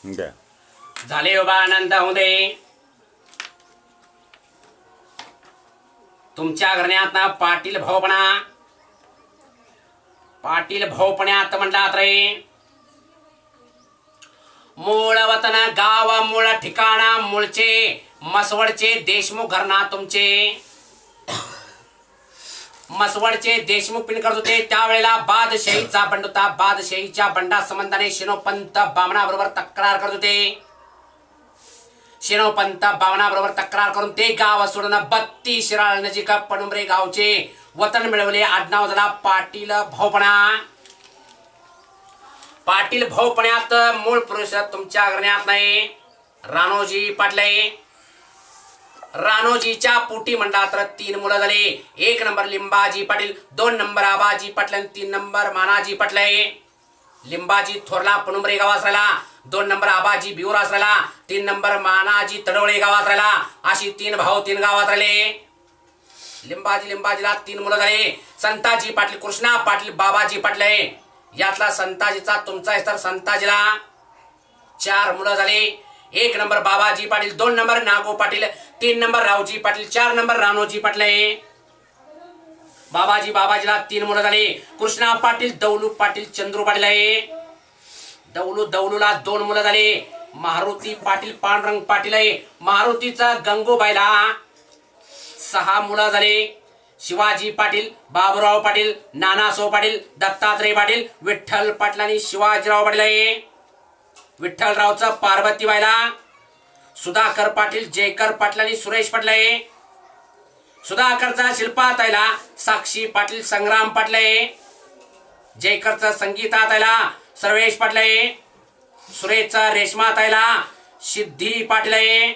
द्या. झाले बाबा आनंद होऊ दे. तुमच्या घराण्यात पाटील भाऊपणा, पाटील भाऊपण्यात म्हणलात रे. मूळ वतन गाव, मूळ ठिकाणा मूळचे मसवडचे देशमुख घरना तुमचे. मसवडचे देशमुख पिन करत होते त्यावेळेला बादशाहीचा बंड होता. बादशाहीच्या बंडा संबंधाने शिनोपंत बामणाबरोबर तक्रार करत होते. शिनोपंत बामणाबरोबर तक्रार करून ते गाव सोडून 32 शिराळ नजीक पणुंबरे गावचे वतन मिळवले. आडनाव झाला पाटील भाऊपणा. पाटील भाऊपण्यात मूळ पुरुष तुमच्या घराण्यात नाही. राणोजी पाटले. राणोजीच्या पोटी म्हणला तर 3 मुलं झाले. 1 number Limbaji Patil, 2 number Abaji Patle, 3 number Manaji Patle. Limbaji थोरला पणुंबरे गावात राहिला, 2 नंबर आबाजी बिवरास राहिला, 3 नंबर मानाजी तडवळे गावात राहिला. अशी 3 भाऊ 3 गावात राहिले. लिंबाजीला 3 मुलं झाले. संताजी पाटील, कृष्णा पाटील, बाबाजी पाटले. यातला संताजीचा तुमचा आहे तर संताजीला 4 मुलं झाले. 1 number Babaji Patil, 2 number Nago Patil, 3 number Raoji Patil, 4 number Ranoji Patle. बाबाजीला 3 मुलं झाले. कृष्णा पाटील, दौलू पाटील, चंद्रू पाटील आहे. दौलूला 2 मुलं झाले. मारुती पाटील, पांडुरंग पाटील आहे. मारुतीचा गंगूबाईला 6 मुलं झाले. शिवाजी पाटील, बाबूराव पाटील, नानासो पाटील, दत्तात्रय पाटील, विठ्ठल पाटील आणि शिवाजीराव पाटील आहे. विठ्ठलरावचा पार्वतीबाईला सुधाकर पाटील, जयकर पाटील आणि सुरेश पाटील आहे. सुधाकरचा शिल्पाताईला साक्षी पाटील, संग्राम पाटील आहे. जयकरचा संगीताताईला सर्वेश पाटील आहे. सुरेशचा रेशमाताईला सिद्धी पाटील आहे.